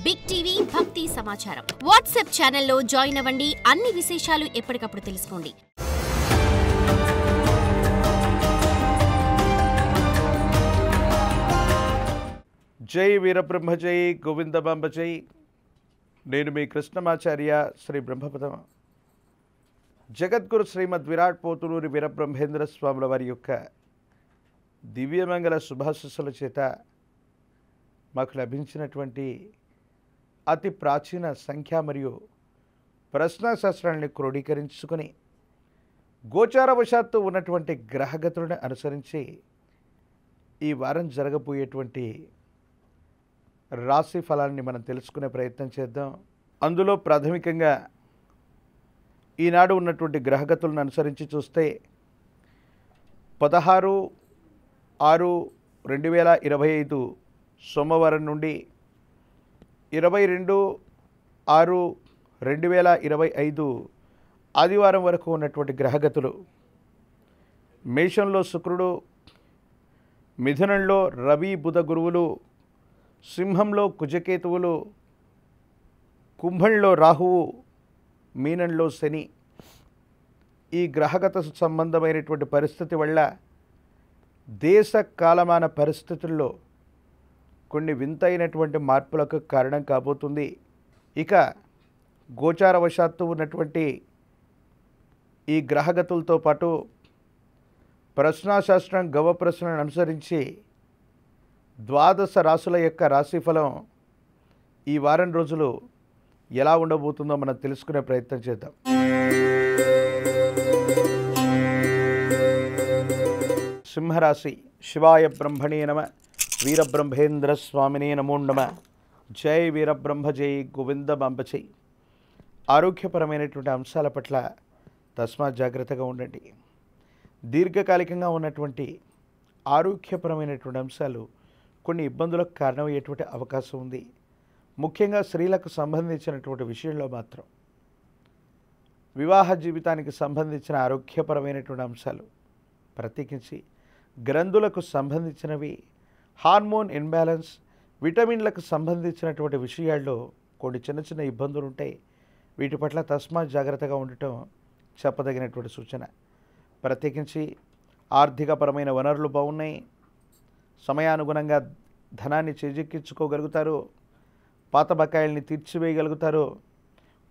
Big TV భక్తి సమాచారం WhatsApp ఛానల్లో జాయిన్ అవ్వండి. అన్ని విశేషాలు ఎప్పటికప్పుడు తెలుసుకోండి. జై వీరబ్రహ్మ జై గోవిందమాంబ జై. నేను మీ కృష్ణమాచార్య శ్రీ బ్రహ్మపదం. జగద్గురు శ్రీమద్ విరాట్ పోతులూరి వీరబ్రహ్మేంద్ర స్వాముల వారి యొక్క దివ్యమంగళ శుభాశీస్సుల చేత మాకు లభించినటువంటి అతి ప్రాచీన సంఖ్య మరియు ప్రశ్నాశాస్త్రాన్ని క్రోడీకరించుకొని గోచారవశాత్తు ఉన్నటువంటి గ్రహగతులను అనుసరించి ఈ వారం జరగబోయేటువంటి రాశి ఫలాన్ని మనం తెలుసుకునే ప్రయత్నం చేద్దాం. అందులో ప్రాథమికంగా ఈనాడు ఉన్నటువంటి గ్రహగతులను అనుసరించి చూస్తే 16/6/2025 సోమవారం నుండి 22/6/2025 ఆదివారం వరకు ఉన్నటువంటి గ్రహగతులు: మేషంలో శుక్రుడు, మిథునంలో రవి బుధ గురువులు, సింహంలో కుజకేతువులు, కుంభంలో రాహువు, మీనంలో శని. ఈ గ్రహగత సంబంధమైనటువంటి పరిస్థితి వల్ల దేశ కాలమాన పరిస్థితుల్లో కొన్ని వింతైనటువంటి మార్పులకు కారణం కాబోతుంది. ఇక గోచారవశాత్తు ఉన్నటువంటి ఈ గ్రహగతులతో పాటు ప్రశ్నాశాస్త్రం గవ ప్రశ్నలను అనుసరించి 12 రాశుల యొక్క రాశిఫలం ఈ వారం రోజులు ఎలా ఉండబోతుందో మనం తెలుసుకునే ప్రయత్నం చేద్దాం. సింహరాశి. శివాయ బ్రహ్మణే నమ. వీరబ్రహ్మేంద్ర స్వామినే నమో నమ. జై వీరబ్రహ్మ జై గోవిందమాంబ జై. ఆరోగ్యపరమైనటువంటి అంశాల పట్ల తస్మాత్ జాగ్రత్తగా ఉండండి. దీర్ఘకాలికంగా ఉన్నటువంటి ఆరోగ్యపరమైనటువంటి అంశాలు కొన్ని ఇబ్బందులకు కారణమయ్యేటువంటి అవకాశం ఉంది. ముఖ్యంగా స్త్రీలకు సంబంధించినటువంటి విషయంలో మాత్రం వివాహ జీవితానికి సంబంధించిన ఆరోగ్యపరమైనటువంటి అంశాలు, ప్రత్యేకించి గ్రంథులకు సంబంధించినవి, హార్మోన్ ఇన్బ్యాలెన్స్, విటమిన్లకు సంబంధించినటువంటి విషయాల్లో కొన్ని చిన్న చిన్న ఇబ్బందులు ఉంటాయి. వీటి పట్ల తస్మాత్ జాగ్రత్తగా ఉండటం చెప్పదగినటువంటి సూచన. ప్రత్యేకించి ఆర్థికపరమైన వనరులు బాగున్నాయి. సమయానుగుణంగా ధనాన్ని చేజెక్కించుకోగలుగుతారు. పాత బకాయిల్ని తీర్చివేయగలుగుతారు.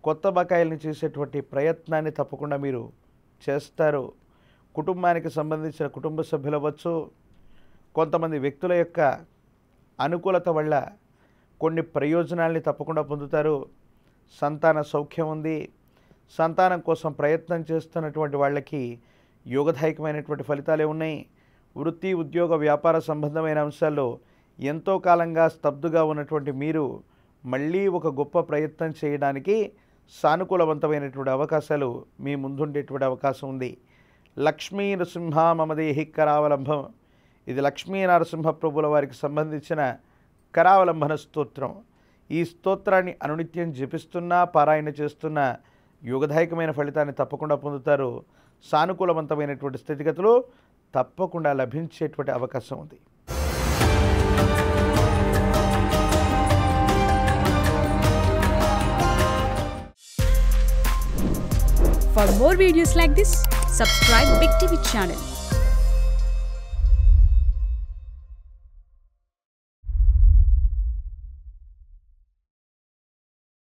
కొత్త బకాయిల్ని చేసేటువంటి ప్రయత్నాన్ని తప్పకుండా మీరు చేస్తారు. కుటుంబానికి సంబంధించిన కుటుంబ సభ్యులు అవ్వచ్చు, కొంతమంది వ్యక్తుల యొక్క అనుకూలత వల్ల కొన్ని ప్రయోజనాల్ని తప్పకుండా పొందుతారు. సంతాన సౌఖ్యం ఉంది. సంతానం కోసం ప్రయత్నం చేస్తున్నటువంటి వాళ్ళకి యోగదాయకమైనటువంటి ఫలితాలే ఉన్నాయి. వృత్తి, ఉద్యోగ, వ్యాపార సంబంధమైన అంశాల్లో ఎంతో కాలంగా స్తబ్దుగా ఉన్నటువంటి మీరు మళ్ళీ ఒక గొప్ప ప్రయత్నం చేయడానికి సానుకూలవంతమైనటువంటి అవకాశాలు మీ ముందుండేటువంటి అవకాశం ఉంది. లక్ష్మీ నరసింహ మమదేహి కరావలంబం. ఇది లక్ష్మీ నరసింహ ప్రభుల వారికి సంబంధించిన కరావలంబన స్తోత్రం. ఈ స్తోత్రాన్ని అనునిత్యం జపిస్తున్నా, పారాయణ చేస్తున్న యోగదాయకమైన ఫలితాన్ని తప్పకుండా పొందుతారు. సానుకూలవంతమైనటువంటి స్థితిగతులు తప్పకుండా లభించేటువంటి అవకాశం ఉంది. For more videos like this, subscribe Big TV channel.